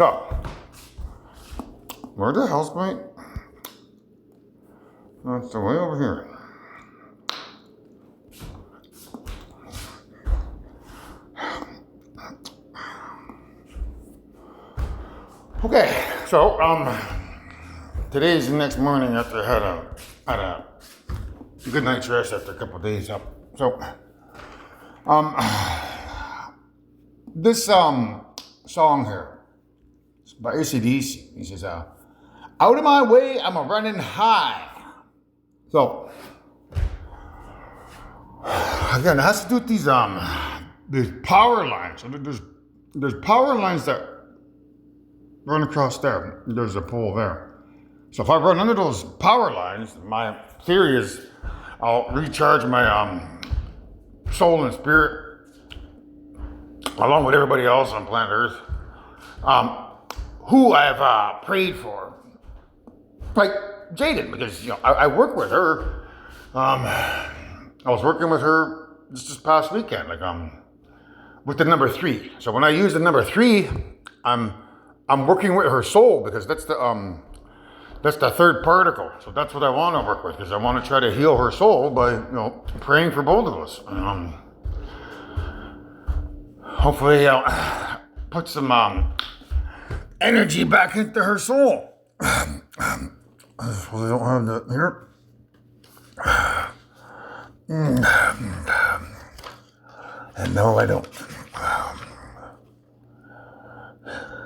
So, where the hell's my... That's the way over here. Okay, so today's the next morning after I had a good night's rest after a couple of days up. So this song here, it's by AC/DC. He says, "Out of my way, I'm a running high." So again, it has to do with these power lines. So there's power lines that run across there. There's a pole there. So if I run under those power lines, my theory is I'll recharge my soul and spirit along with everybody else on planet Earth who I've prayed for. Like Jaden, because I work with her. I was working with her just this past weekend, with the number 3. So when I use the number 3, I'm working with her soul, because that's the third particle. So that's what I want to work with, because I want to try to heal her soul by praying for both of us. Hopefully I'll put some energy back into her soul. I suppose I don't have that here. And no, I don't.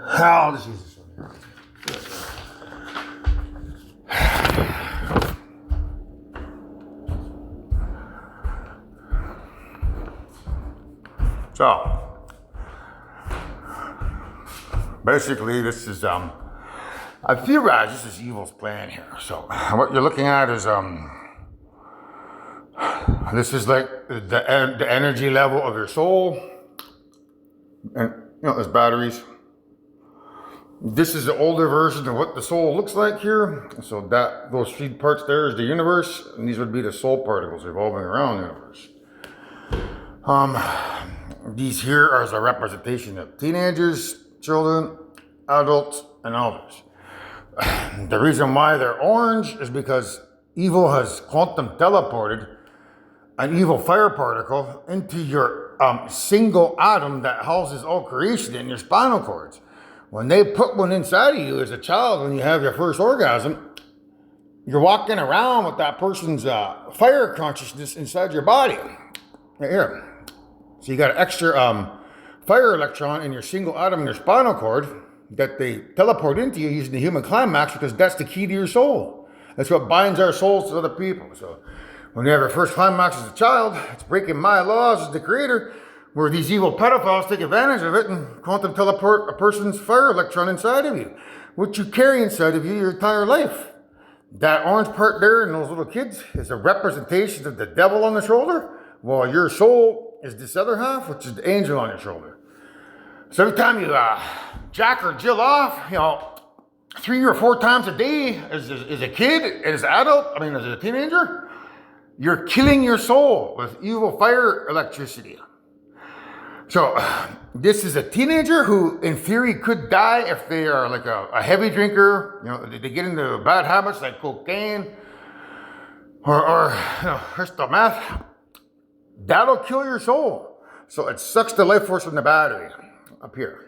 I'll just use this one here. So, basically, this is I theorize this is evil's plan here. So, what you're looking at is this is like the energy level of your soul, and there's batteries. This is the older version of what the soul looks like here. So those 3 parts there is the universe, and these would be the soul particles revolving around the universe. These here are a representation of teenagers, children, adults, and elders. The reason why they're orange is because evil has quantum teleported an evil fire particle into your single atom that houses all creation in your spinal cords. When they put one inside of you as a child, when you have your first orgasm, you're walking around with that person's fire consciousness inside your body. Right here. So you got an extra fire electron in your single atom in your spinal cord that they teleport into you using the human climax, because that's the key to your soul. That's what binds our souls to other people. So when you have your first climax as a child, it's breaking my laws as the creator, where these evil pedophiles take advantage of it and quantum teleport a person's fire electron inside of you, which you carry inside of you your entire life. That orange part there in those little kids is a representation of the devil on the shoulder, while your soul is this other half, which is the angel on your shoulder. So every time you jack or jill off, 3 or 4 times a day as a kid, as an adult, as a teenager, you're killing your soul with evil fire electricity. So this is a teenager who, in theory, could die if they are like a heavy drinker. They get into bad habits like cocaine or crystal meth. That'll kill your soul. So it sucks the life force from the battery up here.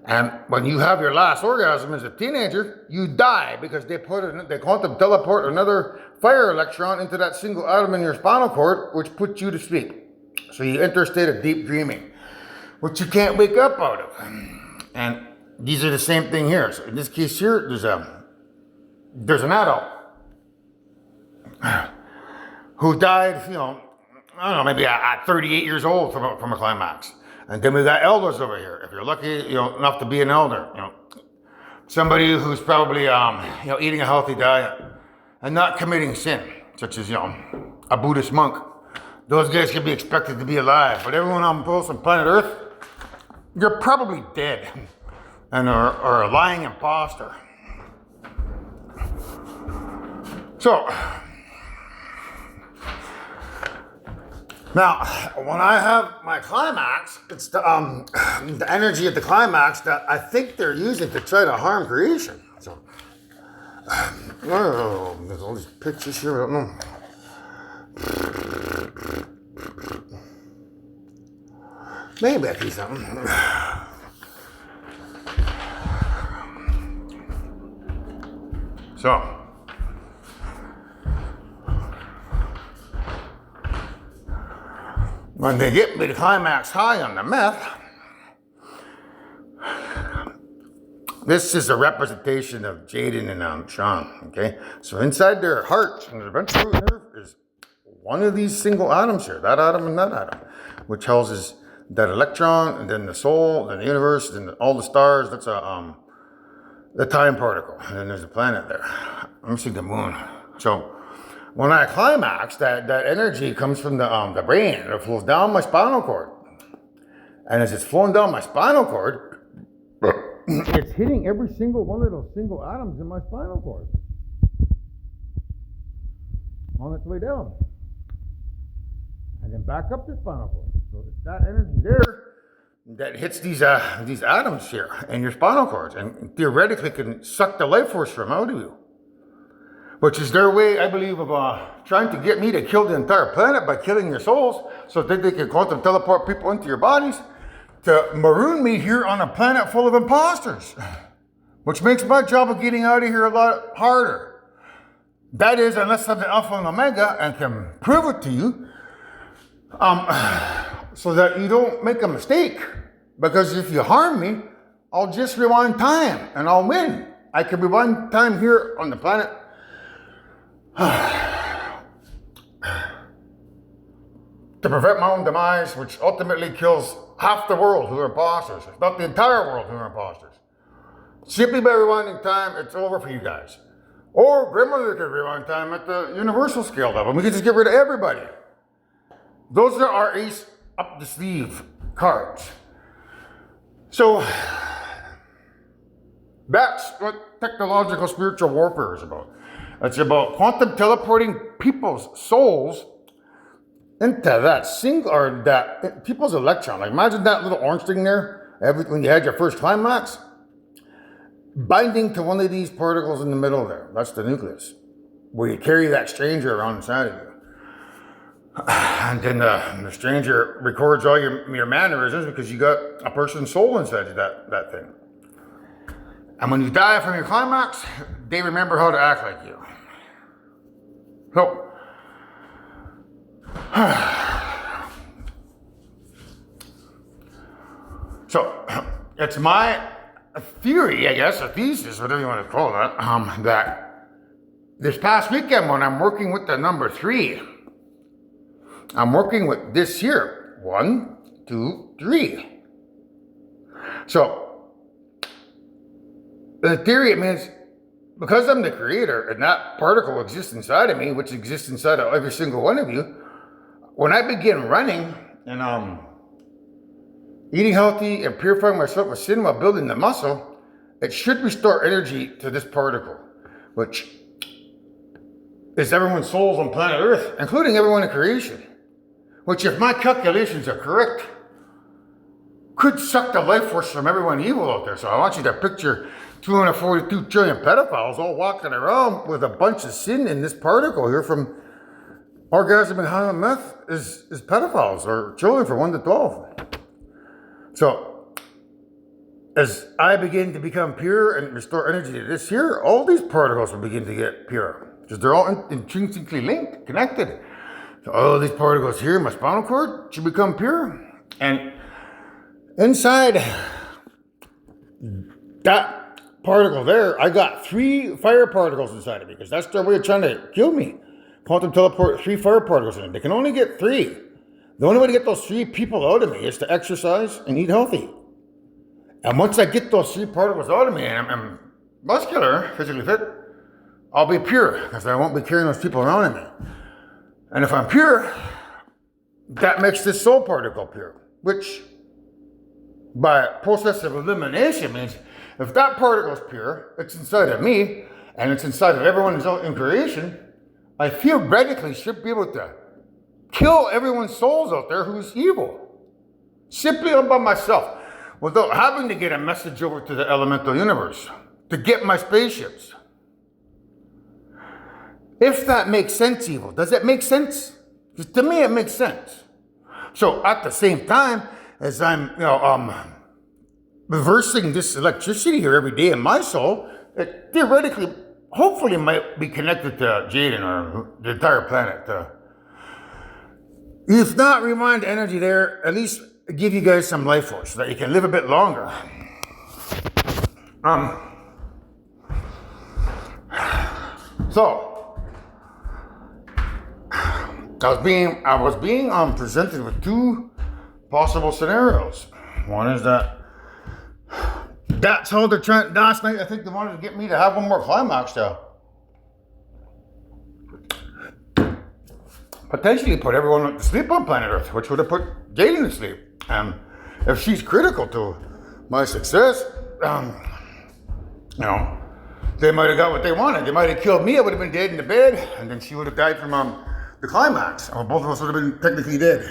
And when you have your last orgasm as a teenager, you die because they quantum teleport another fire electron into that single atom in your spinal cord, which puts you to sleep. So you enter a state of deep dreaming, which you can't wake up out of. And these are the same thing here. So in this case here, there's an adult who died, maybe at 38 years old from a climax. And then we got elders over here. If you're lucky, enough to be an elder, somebody who's probably, eating a healthy diet and not committing sin, such as, a Buddhist monk. Those guys can be expected to be alive. But everyone on planet Earth, you're probably dead and are a lying imposter. So, Now, when I have my climax, it's the energy of the climax that I think they're using to try to harm creation. So, oh, there's all these pictures here. I don't know. Maybe I see something. So, when they get me to climax high on the meth, this is a representation of Jaden and Sean, okay? So inside their heart, and their ventral root nerve is one of these single atoms here, that atom and that atom, which houses that electron, and then the soul, and the universe, and all the stars. That's the time particle, and then there's a planet there. Let me see the moon. So when I climax, that energy comes from the brain. It flows down my spinal cord, and as it's flowing down my spinal cord, it's hitting every single one of those single atoms in my spinal cord on its way down, and then back up the spinal cord. So it's that energy there that hits these atoms here in your spinal cords, and theoretically can suck the life force from out of you, which is their way, I believe, of trying to get me to kill the entire planet by killing your souls, so that they can quantum teleport people into your bodies to maroon me here on a planet full of imposters, which makes my job of getting out of here a lot harder. That is, unless I'm the Alpha and Omega and can prove it to you, so that you don't make a mistake. Because if you harm me, I'll just rewind time and I'll win. I can rewind time here on the planet to prevent my own demise, which ultimately kills half the world who are imposters, if not the entire world who are imposters. Simply by rewinding time, it's over for you guys. Or grandmother could rewind time at the universal scale level. We could just get rid of everybody. Those are our ace up the sleeve cards. So that's what technological spiritual warfare is about. It's about quantum teleporting people's souls into that single, or that people's electron. Like imagine that little orange thing there, when you had your first climax, binding to one of these particles in the middle there. That's the nucleus, where you carry that stranger around inside of you. And then the stranger records all your mannerisms because you got a person's soul inside of that thing. And when you die from your climax, they remember how to act like you. So it's my theory, I guess, a thesis, whatever you want to call that, that this past weekend when I'm working with the number 3, I'm working with this here. 1, 2, 3. So, in theory, it means because I'm the creator and that particle exists inside of me, which exists inside of every single one of you, when I begin running and eating healthy and purifying myself with sin while building the muscle, it should restore energy to this particle, which is everyone's souls on planet Earth, including everyone in creation. Which, if my calculations are correct, could suck the life force from everyone evil out there. So I want you to picture 242 trillion pedophiles all walking around with a bunch of sin in this particle here from orgasm and high on meth is pedophiles, or children from 1 to 12. So as I begin to become pure and restore energy to this here, all these particles will begin to get pure, because they're all intrinsically linked, connected. So all of these particles here in my spinal cord should become pure. And inside that particle there, I got 3 fire particles inside of me, because that's their way of trying to kill me. Quantum teleport 3 fire particles in it. They can only get 3. The only way to get those 3 people out of me is to exercise and eat healthy. And once I get those 3 particles out of me and I'm muscular, physically fit, I'll be pure, because I won't be carrying those people around in me. And if I'm pure, that makes this soul particle pure, which by process of elimination means if that particle is pure, it's inside of me, and it's inside of everyone who's out in creation, I theoretically should be able to kill everyone's souls out there who's evil. Simply all by myself, without having to get a message over to the elemental universe to get my spaceships. If that makes sense, evil, does it make sense? Because to me, it makes sense. So at the same time as I'm, reversing this electricity here every day in my soul, it theoretically, hopefully, might be connected to Jaden or the entire planet. If not rewind energy there, at least give you guys some life force so that you can live a bit longer. So I was being presented with two possible scenarios. One is that's how they're trying. Last night, I think they wanted to get me to have one more climax to potentially put everyone to sleep on planet Earth, which would have put Jaden to sleep. If she's critical to my success, they might have got what they wanted. They might have killed me. I would have been dead in the bed, and then she would have died from the climax. Or both of us would have been technically dead.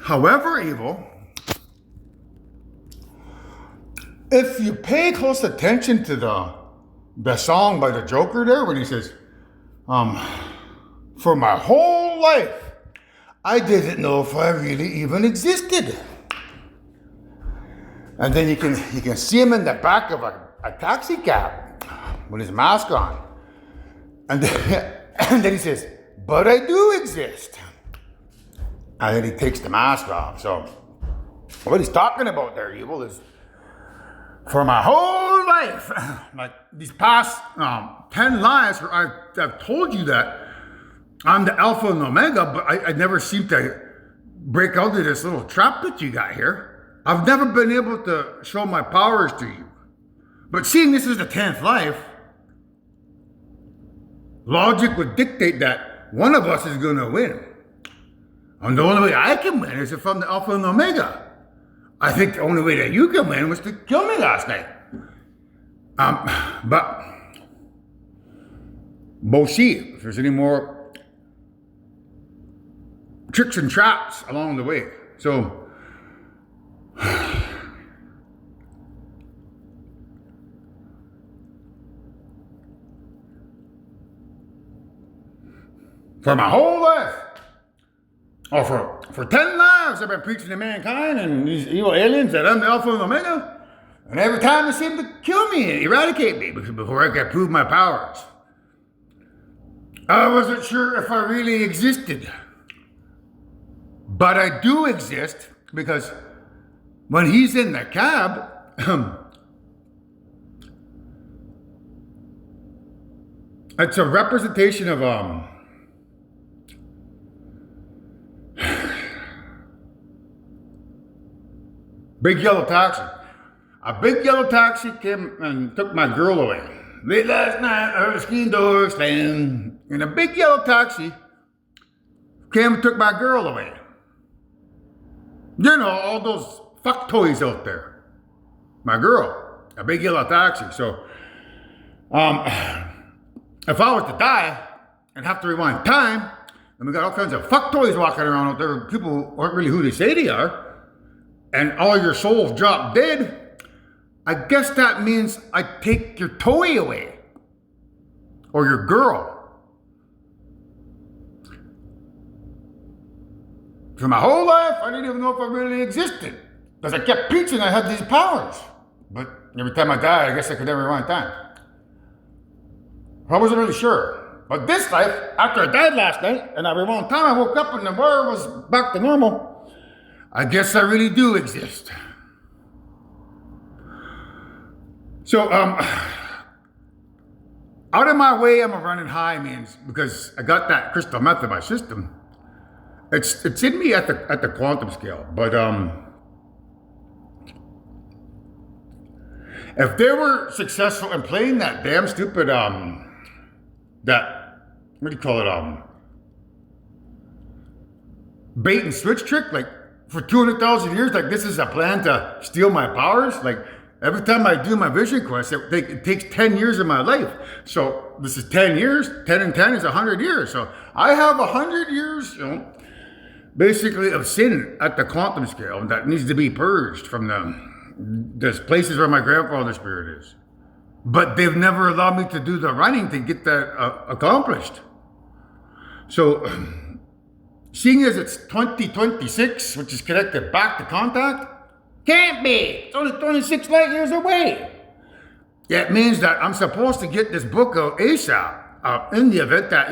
However, evil, if you pay close attention to the song by the Joker there, when he says, for my whole life, I didn't know if I really even existed. And then you can see him in the back of a taxi cab with his mask on. And then he says, but I do exist. And then he takes the mask off. So what he's talking about there, evil, is for my whole life, like these past 10 lives where I've told you that I'm the Alpha and Omega, but I never seem to break out of this little trap that you got here. I've never been able to show my powers to you. But seeing this is the 10th life, logic would dictate that one of us is going to win. And the only way I can win is if I'm the Alpha and Omega. I think the only way that you can win was to kill me last night. But we'll see if there's any more tricks and traps along the way. So, for my whole life, or for 10 lives, I've been preaching to mankind and these evil aliens that I'm the Alpha and Omega. And every time they seem to kill me and eradicate me before I could prove my powers. I wasn't sure if I really existed. But I do exist because when he's in the cab, it's a representation of big yellow taxi. A big yellow taxi came and took my girl away. Late last night, I heard the screen door slam, and a big yellow taxi came and took my girl away. You know, all those fuck toys out there. My girl, a big yellow taxi. So, if I was to die and have to rewind time, and we got all kinds of fuck toys walking around out there, people aren't really who they say they are, and all your souls drop dead, I guess that means I take your toy away. Or your girl. For my whole life, I didn't even know if I really existed. Because I kept preaching I had these powers. But every time I died, I guess I could never rewind time. I wasn't really sure. But this life, after I died last night, and I rewound time, I woke up and the world was back to normal. I guess I really do exist. So, out of my way, I'm a running high means because I got that crystal meth in my system. It's in me at the quantum scale, but if they were successful in playing that damn stupid that what do you call it bait and switch trick, like for 200,000 years, like this is a plan to steal my powers, like. Every time I do my vision quest, it takes 10 years of my life. So this is 10 years. 10 and 10 is 100 years. So I have 100 years, basically of sin at the quantum scale that needs to be purged from the places where my grandfather's spirit is. But they've never allowed me to do the running to get that accomplished. So seeing as it's 2026, which is connected back to contact, can't be. It's only 26 light years away. It means that I'm supposed to get this book out ASAP in the event that,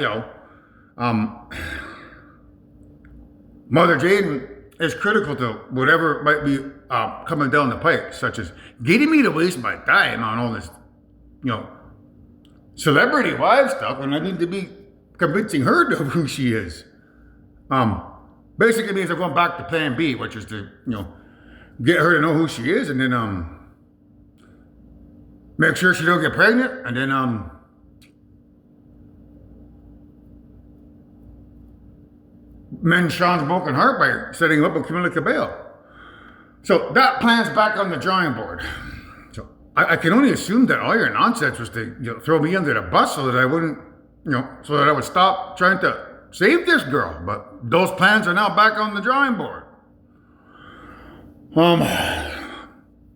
Mother Jade is critical to whatever might be coming down the pipe, such as getting me to waste my time on all this, celebrity wife stuff when I need to be convincing her of who she is. Basically means I'm going back to plan B, which is to, get her to know who she is, and then make sure she don't get pregnant, and then mend Sean's broken heart by setting him up with Camila Cabello. So that plan's back on the drawing board. So I can only assume that all your nonsense was to throw me under the bus so that I wouldn't, so that I would stop trying to save this girl. But those plans are now back on the drawing board.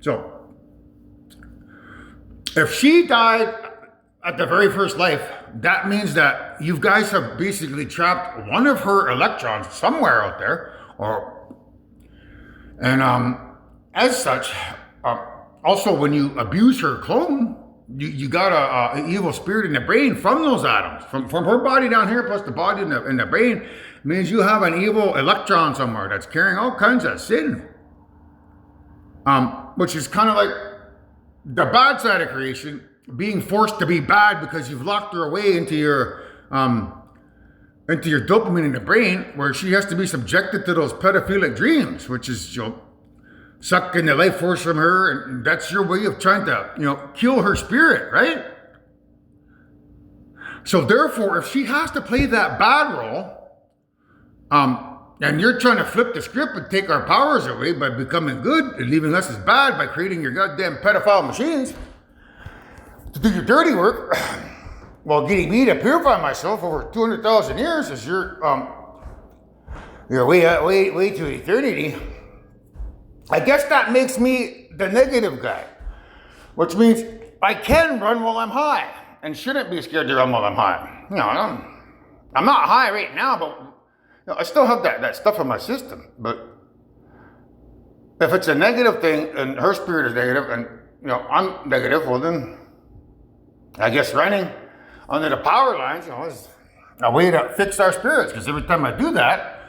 So if she died at the very first life, that means that you guys have basically trapped one of her electrons somewhere out there, and as such, also when you abuse her clone, you got an evil spirit in the brain from those atoms, from her body down here plus the body in the brain, means you have an evil electron somewhere that's carrying all kinds of sin. Which is kind of like the bad side of creation, being forced to be bad because you've locked her away into your dopamine in the brain, where she has to be subjected to those pedophilic dreams, which is sucking the life force from her, and that's your way of trying to kill her spirit, right? So therefore, if she has to play that bad role, and you're trying to flip the script and take our powers away by becoming good and leaving us as bad by creating your goddamn pedophile machines to do your dirty work, while getting me to purify myself over 200,000 years as you're way to eternity. I guess that makes me the negative guy, which means I can run while I'm high and shouldn't be scared to run while I'm high. I'm not high right now, but I still have that stuff in my system. But if it's a negative thing and her spirit is negative and I'm negative, well then I guess running under the power lines is a way to fix our spirits, because every time I do that,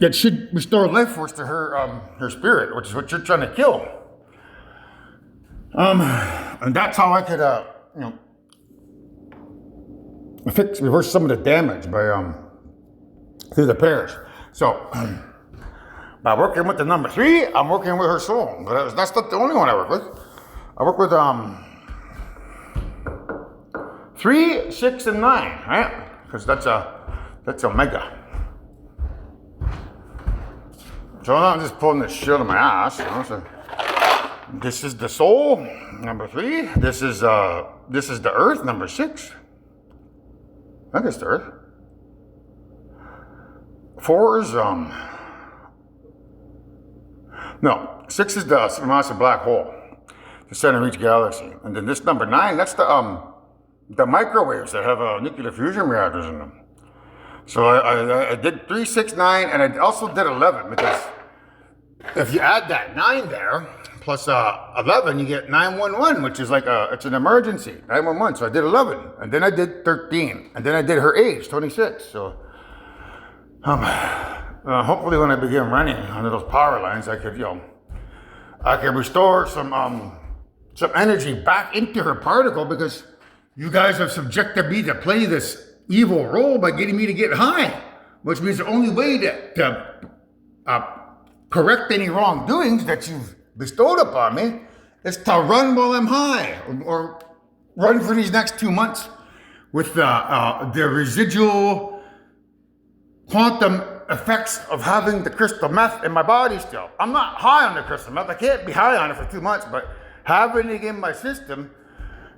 it should restore life force to her spirit, which is what you're trying to kill. And that's how I could reverse some of the damage by through the pairs. So by working with the number 3, I'm working with her soul. But that's not the only one I work with. I work with 3, 6, and 9, right? Because that's Omega. So I'm just pulling this shit on my ass. So this is the soul, number 3. This is the earth, number 6. I guess the earth. 4 is no, 6 is the supermassive black hole, the center of each galaxy, and then this number 9, that's the microwaves that have nuclear fusion reactors in them. So I did 3, 6, 9, and I also did 11, because if you add that 9 there plus 11, you get 911, which is like it's an emergency, 911. So I did 11, and then I did 13, and then I did her age, 26. So hopefully when I begin running under those power lines, I could restore some energy back into her particle, because you guys have subjected me to play this evil role by getting me to get high, which means the only way to correct any wrongdoings that you've bestowed upon me is to run while I'm high, or run for these next 2 months with the residual quantum effects of having the crystal meth in my body still. I'm not high on the crystal meth. I can't be high on it for 2 months, but having it in my system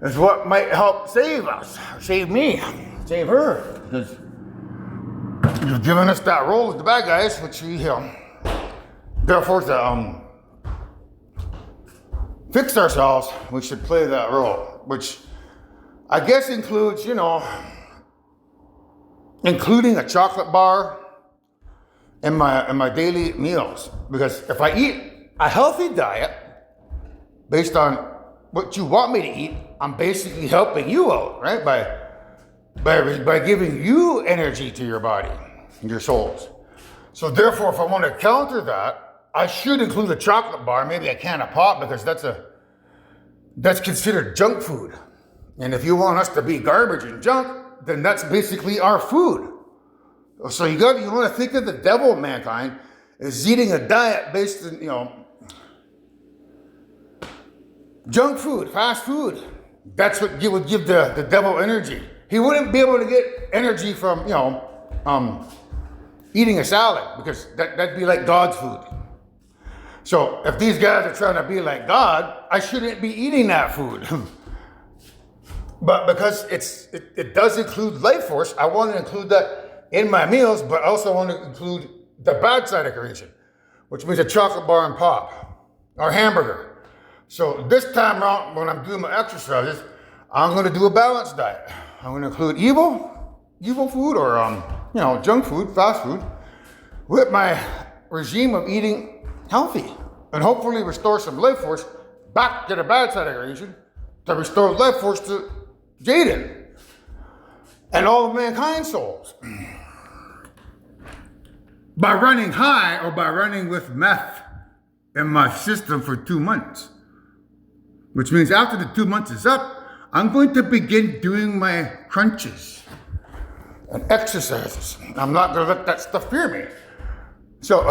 is what might help save us, save me, save her. Because you've given us that role as the bad guys, which we therefore to fix ourselves, we should play that role, which I guess includes, including a chocolate bar in my daily meals. Because if I eat a healthy diet based on what you want me to eat, I'm basically helping you out, right? By giving you energy to your body, your souls. So therefore, if I want to counter that, I should include a chocolate bar, maybe a can of pop, because that's considered junk food. And if you want us to be garbage and junk, then that's basically our food. So you want to think of the devil of mankind as eating a diet based on, junk food, fast food. That's what would give the devil energy. He wouldn't be able to get energy from, eating a salad, because that'd be like God's food. So if these guys are trying to be like God, I shouldn't be eating that food. But because it does include life force, I want to include that in my meals, but I also want to include the bad side of creation, which means a chocolate bar and pop, or hamburger. So this time around, when I'm doing my exercises, I'm going to do a balanced diet. I'm going to include evil food, or junk food, fast food, with my regime of eating healthy, and hopefully restore some life force back to the bad side of creation, to restore life force to Jaden and all of mankind's souls. By running high, or by running with meth in my system for 2 months. Which means after the 2 months is up, I'm going to begin doing my crunches and exercises. I'm not going to let that stuff fear me. So,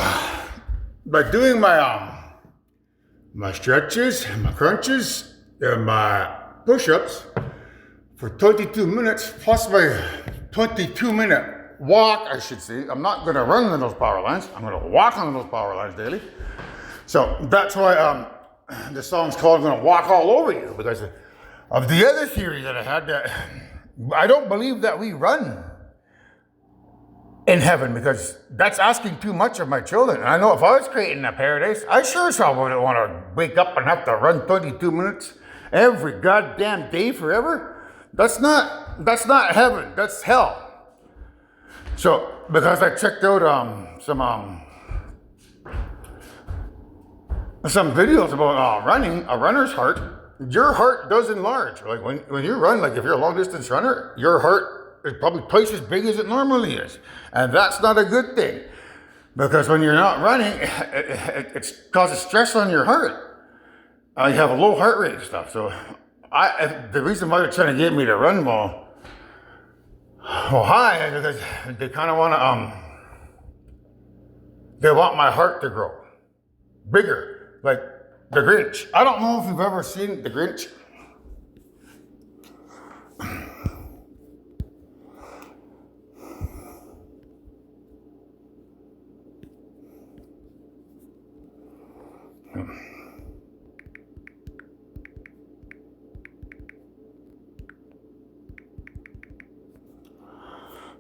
by doing my stretches, my crunches, and my push-ups for 22 minutes, plus my 22-minute walk, I should say. I'm not going to run on those power lines. I'm going to walk on those power lines daily. So that's why the song's called "I'm Going to Walk All Over You," because of the other theory that I had, that I don't believe that we run in heaven, because that's asking too much of my children. And I know if I was creating a paradise, I sure as hell wouldn't want to wake up and have to run 22 minutes every goddamn day forever. That's not heaven, that's hell. So, because I checked out some videos about running, a runner's heart, your heart does enlarge. Like when you run, like if you're a long distance runner, your heart is probably twice as big as it normally is. And that's not a good thing, because when you're not running, it causes stress on your heart. You have a low heart rate and stuff. So the reason why they're trying to get me to run well high is because they kind of want to, they want my heart to grow bigger, like the Grinch. I don't know if you've ever seen the Grinch.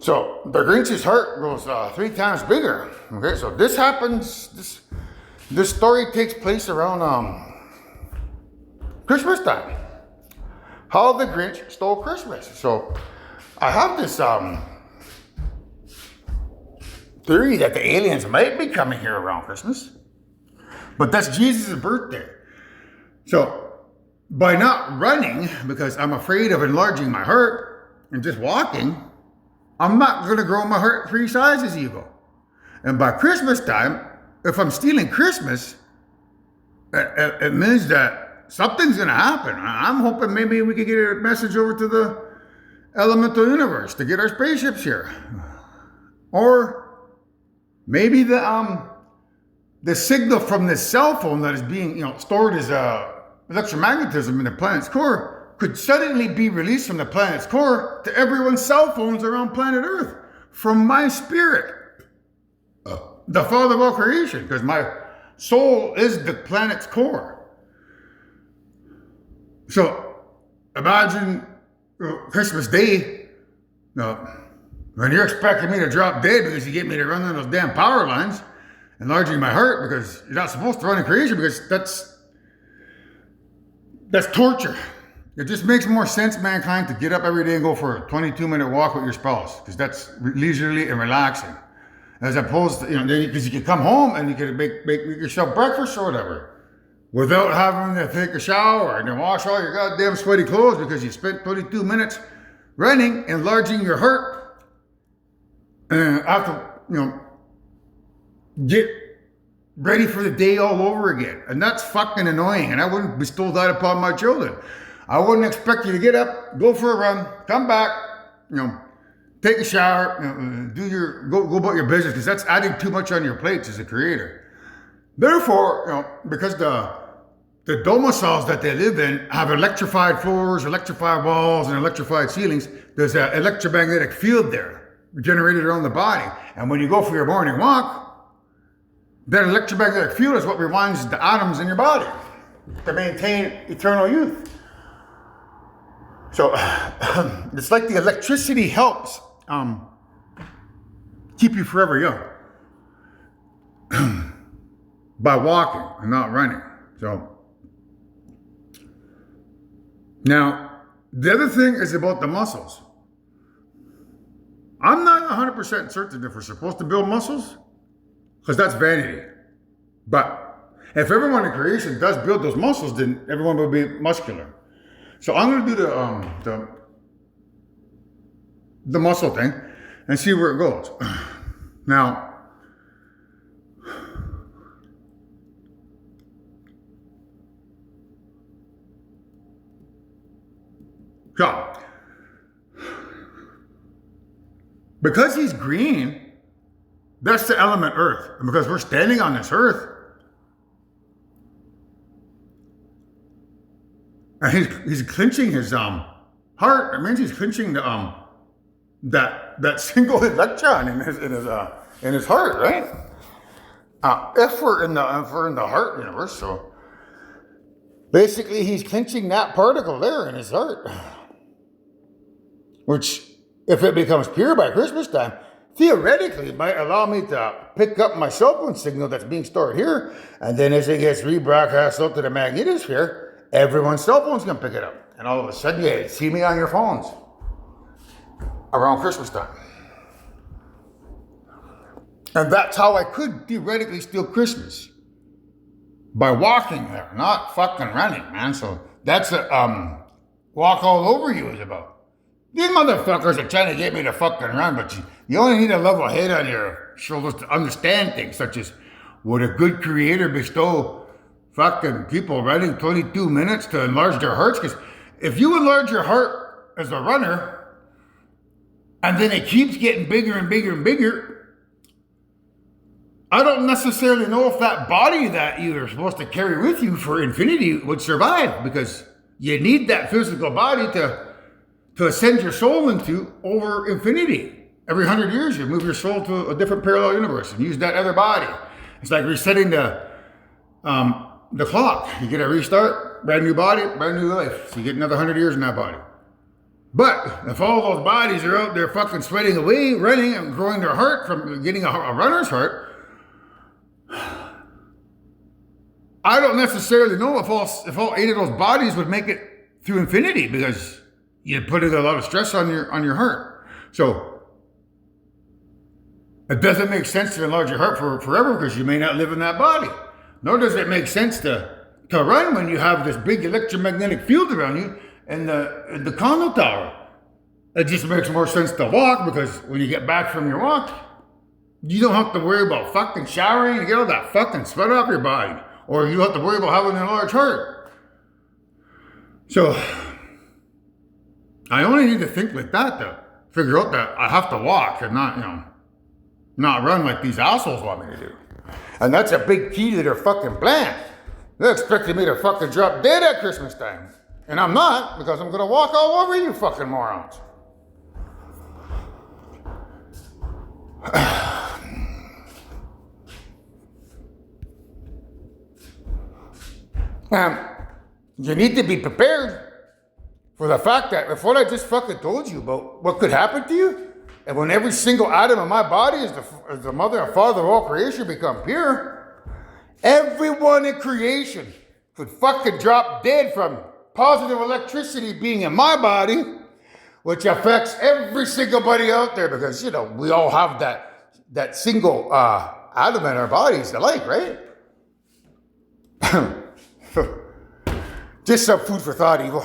So the Grinch's heart grows 3 times bigger. Okay, so this happens. This story takes place around Christmas time. How the Grinch stole Christmas. So I have this theory that the aliens might be coming here around Christmas, but that's Jesus' birthday. So by not running, because I'm afraid of enlarging my heart, and just walking, I'm not going to grow my heart 3 sizes ego. And by Christmas time, if I'm stealing Christmas, it means that something's going to happen. I'm hoping maybe we could get a message over to the elemental universe to get our spaceships here. Or maybe the signal from this cell phone that is being stored as electromagnetism in the planet's core could suddenly be released from the planet's core to everyone's cell phones around planet Earth from my spirit. the father of all creation, because my soul is the planet's core. So imagine Christmas Day, when you're expecting me to drop dead because you get me to run on those damn power lines, enlarging my heart because you're not supposed to run in creation, because that's torture. It just makes more sense, mankind, to get up every day and go for a 22-minute walk with your spouse, because that's leisurely and relaxing. As opposed to, because you can come home and you can make yourself breakfast or whatever without having to take a shower and then wash all your goddamn sweaty clothes because you spent 22 minutes running, enlarging your heart, and have to, get ready for the day all over again. And that's fucking annoying. And I wouldn't bestow that upon my children. I wouldn't expect you to get up, go for a run, come back, take a shower, go about your business, because that's adding too much on your plates as a creator. Therefore, because the domiciles that they live in have electrified floors, electrified walls, and electrified ceilings, there's an electromagnetic field there generated around the body. And when you go for your morning walk, that electromagnetic field is what rewinds the atoms in your body to maintain eternal youth. So it's like the electricity helps keep you forever young by walking and not running. So now the other thing is about the muscles. I'm not 100% certain if we're supposed to build muscles, because that's vanity. But if everyone in creation does build those muscles, then everyone will be muscular. So I'm going to do the muscle thing and see where it goes. Now, so because he's green, that's the element earth. And because we're standing on this earth, and he's clinching his heart. It means he's clinching the that single electron in his heart, right? If we're in the heart universe, so basically he's clinching that particle there in his heart, which, if it becomes pure by Christmas time, theoretically it might allow me to pick up my cell phone signal that's being stored here, and then as it gets rebroadcast out to the magnetosphere, everyone's cell phone's gonna pick it up. And all of a sudden, you see me on your phones around Christmas time. And that's how I could theoretically steal Christmas. By walking there, not fucking running, man. So that's a walk all over you is about. These motherfuckers are trying to get me to fucking run, but you only need a level head on your shoulders to understand things, such as, would a good creator bestow fucking people running 22 minutes to enlarge their hearts? Because if you enlarge your heart as a runner, and then it keeps getting bigger and bigger and bigger, I don't necessarily know if that body that you are supposed to carry with you for infinity would survive, because you need that physical body to ascend your soul into over infinity. Every 100 years, you move your soul to a different parallel universe and use that other body. It's like resetting the clock. You get a restart, brand new body, brand new life. So you get another 100 years in that body. But if all those bodies are out there fucking sweating away, running and growing their heart from getting a runner's heart, I don't necessarily know if all 8 of those bodies would make it through infinity, because you put in a lot of stress on your heart. So it doesn't make sense to enlarge your heart for forever, because you may not live in that body. Nor does it make sense to run when you have this big electromagnetic field around you in the condo tower. It just makes more sense to walk, because when you get back from your walk, you don't have to worry about fucking showering and get all that fucking sweat off your body. Or you don't have to worry about having a large heart. So I only need to think like that to figure out that I have to walk and not run like these assholes want me to do. And that's a big key to their fucking plan. They're expecting me to fucking drop dead at Christmas time. And I'm not, because I'm gonna walk all over you fucking morons. You need to be prepared for the fact that if what I just fucking told you about what could happen to you, and when every single atom of my body is the mother and father of all creation become pure, everyone in creation could fucking drop dead from positive electricity being in my body, which affects every single body out there because, you know, we all have that single atom in our bodies alike, right? Just some food for thought, Evil.